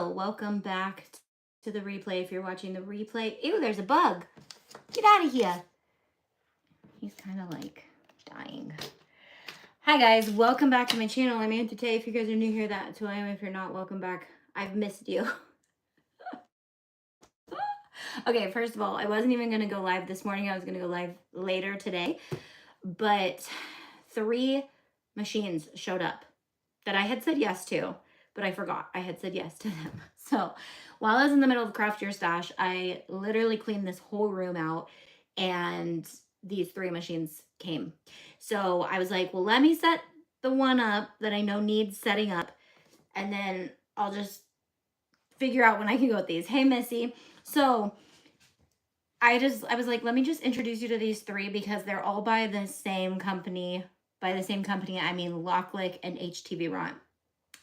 Hello, welcome back to the replay. If you're watching the replay, ew, there's a bug. Get out of here. He's kind of like dying. Hi guys, welcome back to my channel. I'm Auntie Tay. If you guys are new here, that's who I am. If you're not, welcome back. I've missed you. Okay, first of all, I wasn't even going to go live this morning. I was going to go live later today. But 3 machines showed up that I had said yes to, but I forgot I had said yes to them. So while I was in the middle of Craft Your Stash, I literally cleaned this whole room out and these 3 machines came. So I was like, well, let me set the one up that I know needs setting up, and then I'll just figure out when I can go with these. Hey, Missy. So I was like, let me just introduce you to these 3 because they're all by the same company. By the same company, I mean Loklik and HTVront.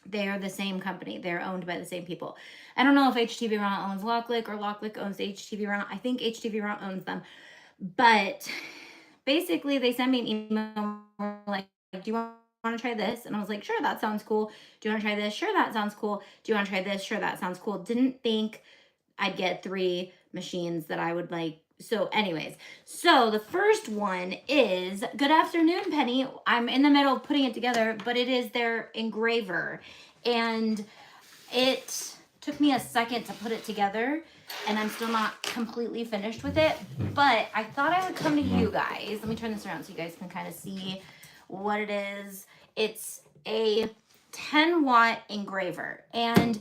They are the same company. They're owned by the same people. I don't know if HTVront owns Loklik or Loklik owns HTVront. I think HTVront owns them. But basically, they sent me an email like, do you want to try this? And I was like, sure, that sounds cool. Do you want to try this? Sure, that sounds cool. Do you want to try this? Sure, that sounds cool. Didn't think I'd get 3 machines that I would like. So anyways, so the first one is, good afternoon, Penny. I'm in the middle of putting it together, but it is their engraver. And it took me a second to put it together, and I'm still not completely finished with it. But I thought I would come to you guys. Let me turn this around so you guys can kind of see what it is. It's a 10-watt engraver. And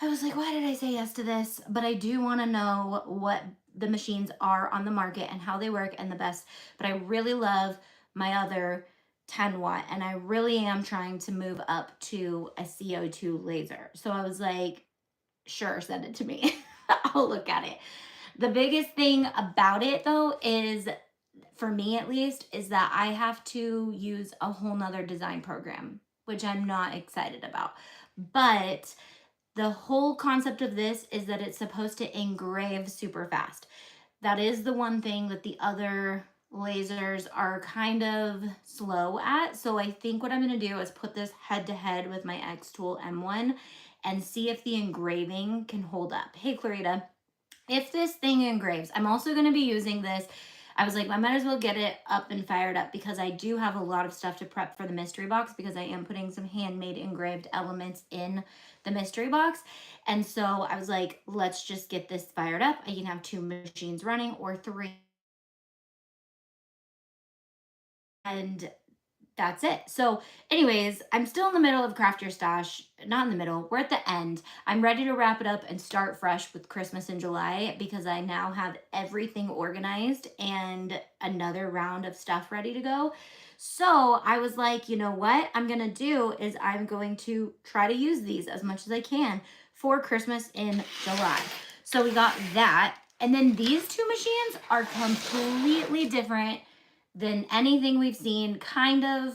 I was like, why did I say yes to this? But I do want to know what the machines are on the market and how they work and the best. But I really love my other 10-watt, and I really am trying to move up to a CO2 laser. So I was like, sure, send it to me. I'll look at it. The biggest thing about it though is, for me at least, is that I have to use a whole nother design program, which I'm not excited about. But the whole concept of this is that it's supposed to engrave super fast. That is the one thing that the other lasers are kind of slow at. So I think what I'm going to do is put this head to head with my X-Tool M1 and see if the engraving can hold up. Hey, Clarita, if this thing engraves, I'm also going to be using this. I was like, I might as well get it up and fired up because I do have a lot of stuff to prep for the mystery box, because I am putting some handmade engraved elements in the mystery box. And so I was like, let's just get this fired up. I can have 2 machines running or 3. And that's it. So anyways, I'm still in the middle of Craft Your Stash. Not in the middle, we're at the end. I'm ready to wrap it up and start fresh with Christmas in July, because I now have everything organized and another round of stuff ready to go. So I was like, you know what I'm gonna do is I'm going to try to use these as much as I can for Christmas in July. So we got that. And then these 2 machines are completely different than anything we've seen. Kind of.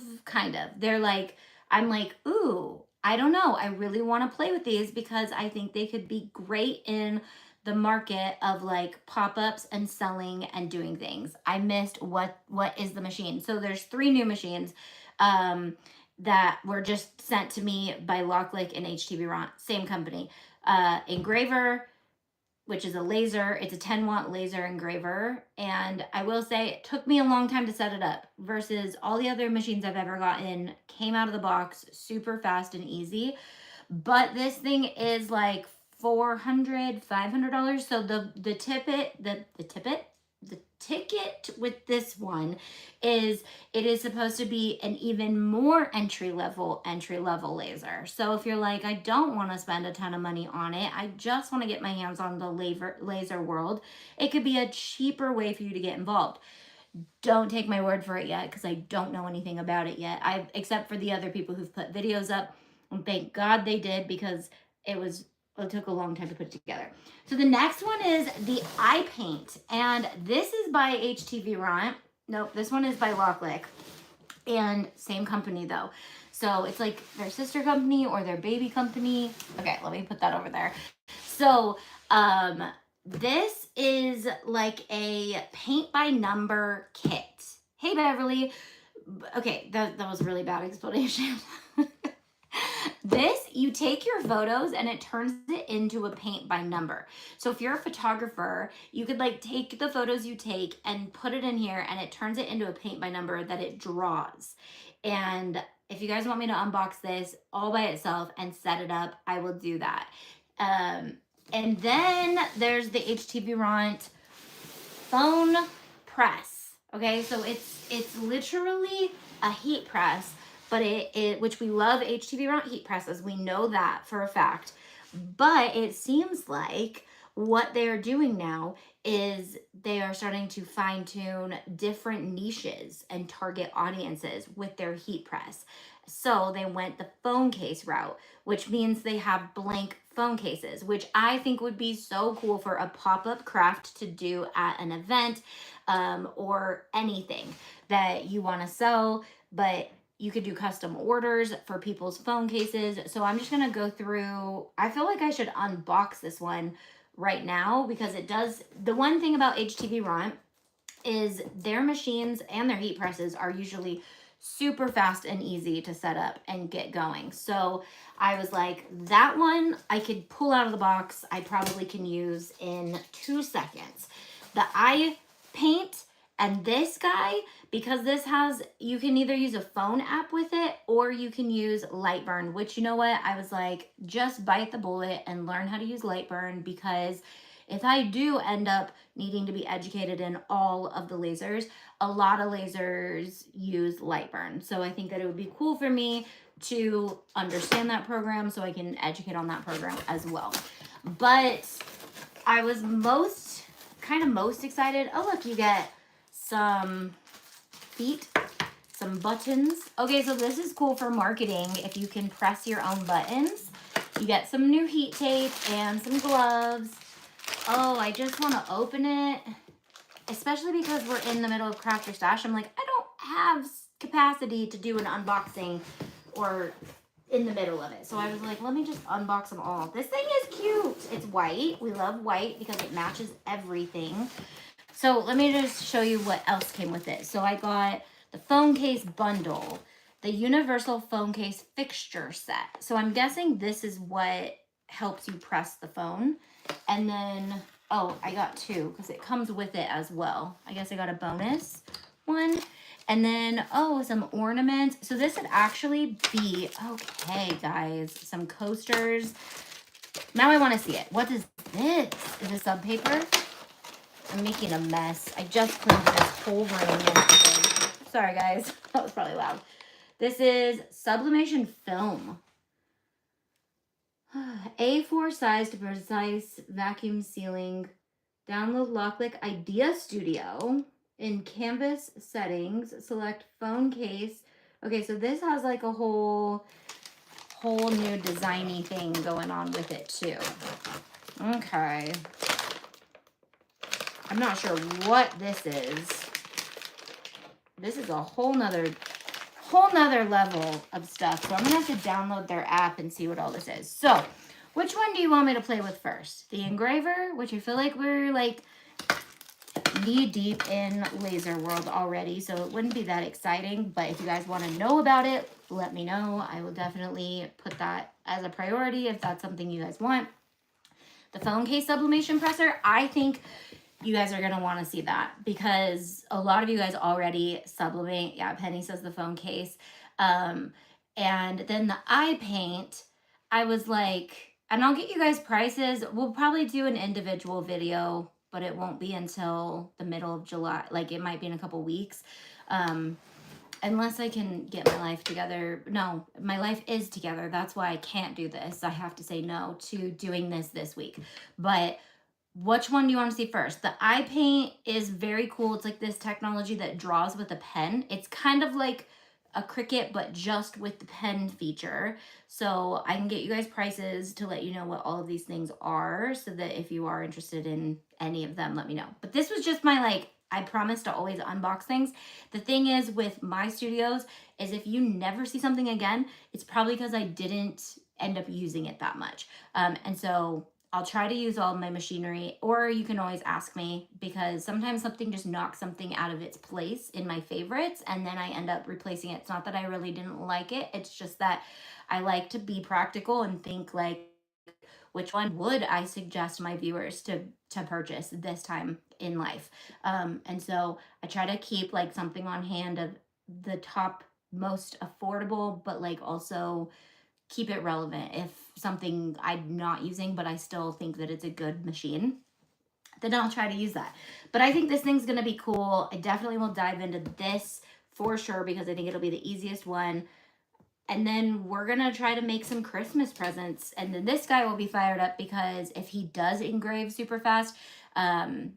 They're like, I'm like, ooh, I don't know. I really want to play with these because I think they could be great in the market of like pop-ups and selling and doing things. I missed what is the machine. So there's 3 new machines that were just sent to me by Loklik and HTVront, same company. Engraver, which is a laser. It's a 10-watt laser engraver. And I will say it took me a long time to set it up versus all the other machines I've ever gotten. Came out of the box super fast and easy. But this thing is like $400, $500. So the ticket with this one is, it is supposed to be an even more entry level laser. So if you're like, I don't want to spend a ton of money on it, I just want to get my hands on the laser world, it could be a cheaper way for you to get involved. Don't take my word for it yet, because I don't know anything about it yet. Except for the other people who've put videos up, and thank God they did, because it took a long time to put it together. So the next one is the eye paint, and this is by HTVront. Nope, this one is by Loklik, and same company though. So it's like their sister company or their baby company. Okay, let me put that over there. So this is like a paint by number kit. Hey, Beverly. Okay, that was a really bad explanation. This, you take your photos and it turns it into a paint by number. So if you're a photographer, you could like take the photos you take and put it in here and it turns it into a paint by number that it draws. And if you guys want me to unbox this all by itself and set it up, I will do that. And then there's the HTVront phone press. Okay, so it's literally a heat press, but which we love HTVront heat presses. We know that for a fact. But it seems like what they're doing now is they are starting to fine tune different niches and target audiences with their heat press. So they went the phone case route, which means they have blank phone cases, which I think would be so cool for a pop-up craft to do at an event, or anything that you want to sell, but you could do custom orders for people's phone cases. So I'm just going to go through, I feel like I should unbox this one right now because it does, the one thing about HTVront is their machines and their heat presses are usually super fast and easy to set up and get going. So I was like, that one I could pull out of the box. I probably can use in 2 seconds. The eye paint and this guy, because this has, you can either use a phone app with it or you can use Lightburn, which, you know what, I was like, just bite the bullet and learn how to use Lightburn, because if I do end up needing to be educated in all of the lasers, a lot of lasers use Lightburn. So I think that it would be cool for me to understand that program so I can educate on that program as well. But I was most excited. Oh, look, you get some feet, some buttons. Okay, so this is cool for marketing if you can press your own buttons. You get some new heat tape and some gloves. Oh, I just want to open it, especially because we're in the middle of Craft Your Stash. I'm like, I don't have capacity to do an unboxing or in the middle of it. So I was like, let me just unbox them all. This thing is cute. It's white. We love white because it matches everything. So let me just show you what else came with it. So I got the phone case bundle, the universal phone case fixture set. So I'm guessing this is what helps you press the phone. And then, oh, I got 2 because it comes with it as well. I guess I got a bonus one. And then, oh, some ornaments. So this would actually be, okay, guys, some coasters. Now I want to see it. What is this? Is it sub paper? I'm making a mess. I just cleaned this whole room yesterday. Sorry, guys. That was probably loud. This is sublimation film. A4 size to precise vacuum sealing. Download Loklik Idea Studio in canvas settings. Select phone case. Okay, so this has like a whole new designy thing going on with it too. Okay. I'm not sure what this is. This is a whole nother level of stuff. So I'm gonna have to download their app and see what all this is. So which one do you want me to play with first? The engraver, which I feel like we're like knee deep in laser world already, so it wouldn't be that exciting. But if you guys want to know about it, let me know. I will definitely put that as a priority if that's something you guys want. The phone case sublimation presser, I think you guys are going to want to see that because a lot of you guys already sublimate. Yeah, Penny says the phone case. And then the eye paint, I was like, and I'll get you guys prices. We'll probably do an individual video, but it won't be until the middle of July. Like it might be in a couple weeks. Unless I can get my life together. No, my life is together. That's why I can't do this. I have to say no to doing this week. But which one do you want to see first? The eye paint is very cool. It's like this technology that draws with a pen. It's kind of like a Cricut, but just with the pen feature. So I can get you guys prices to let you know what all of these things are, so that if you are interested in any of them, let me know. But this was just my, like, I promise to always unbox things. The thing is with my studios is if you never see something again, it's probably because I didn't end up using it that much. And so I'll try to use all of my machinery, or you can always ask me, because sometimes something just knocks something out of its place in my favorites and then I end up replacing it. It's not that I really didn't like it. It's just that I like to be practical and think like, which one would I suggest my viewers to purchase this time in life? And so I try to keep like something on hand of the top most affordable, but like also keep it relevant. If something I'm not using, but I still think that it's a good machine, then I'll try to use that. But I think this thing's gonna be cool. I definitely will dive into this for sure because I think it'll be the easiest one. And then we're gonna try to make some Christmas presents. And then this guy will be fired up because if he does engrave super fast,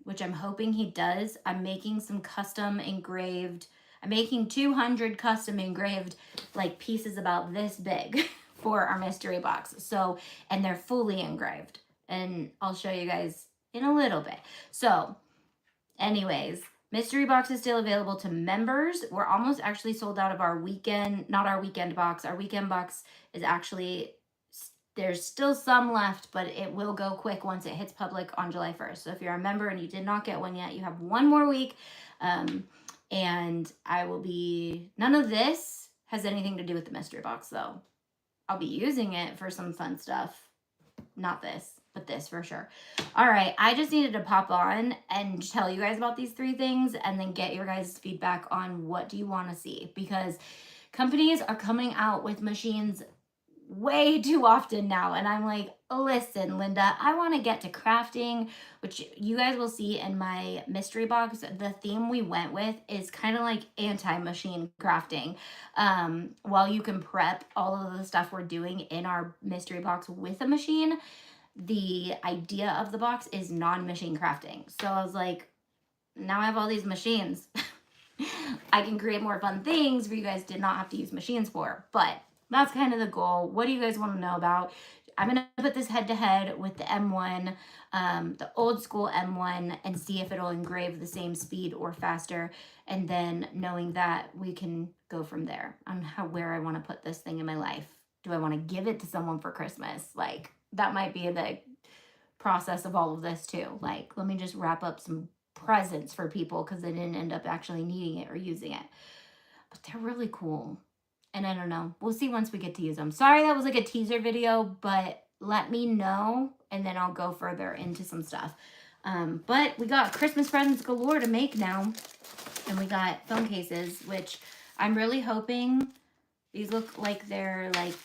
which I'm hoping he does, I'm making some custom engraved, I'm making 200 custom engraved like pieces about this big for our mystery box. So, and they're fully engraved. And I'll show you guys in a little bit. So anyways, mystery box is still available to members. We're almost actually sold out of our weekend, not our weekend box. Our weekend box is actually, there's still some left, but it will go quick once it hits public on July 1st. So if you're a member and you did not get one yet, you have one more week. And I will be, none of this has anything to do with the mystery box though. I'll be using it for some fun stuff. Not this, but this for sure. All right, I just needed to pop on and tell you guys about these 3 things and then get your guys' feedback on what do you want to see, because companies are coming out with machines way too often now. And I'm like, listen, Linda, I want to get to crafting, which you guys will see in my mystery box. The theme we went with is kind of like anti-machine crafting. While you can prep all of the stuff we're doing in our mystery box with a machine, the idea of the box is non-machine crafting. So I was like, now I have all these machines. I can create more fun things for you guys to not have to use machines for, but that's kind of the goal. What do you guys want to know about? I'm going to put this head to head with the M1, the old school M1, and see if it'll engrave the same speed or faster. And then knowing that, we can go from there on where I want to put this thing in my life. Do I want to give it to someone for Christmas? Like, that might be the process of all of this too. Like, let me just wrap up some presents for people because they didn't end up actually needing it or using it. But they're really cool. And I don't know. We'll see once we get to use them. Sorry that was like a teaser video, but let me know and then I'll go further into some stuff. But we got Christmas presents galore to make now. And we got phone cases, which I'm really hoping these look like they're like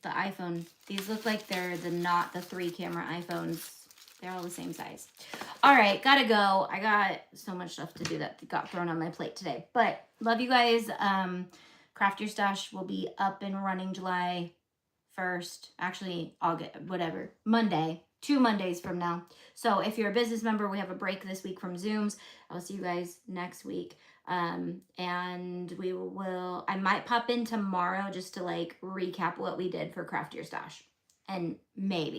the iPhone. These look like they're not the 3 camera iPhones. They're all the same size. All right, gotta go. I got so much stuff to do that got thrown on my plate today. But love you guys. Craft Your Stash will be up and running July 1st. Actually, August, whatever. Monday. 2 Mondays from now. So if you're a business member, we have a break this week from Zooms. I'll see you guys next week. And I might pop in tomorrow just to like recap what we did for Craft Your Stash. And maybe.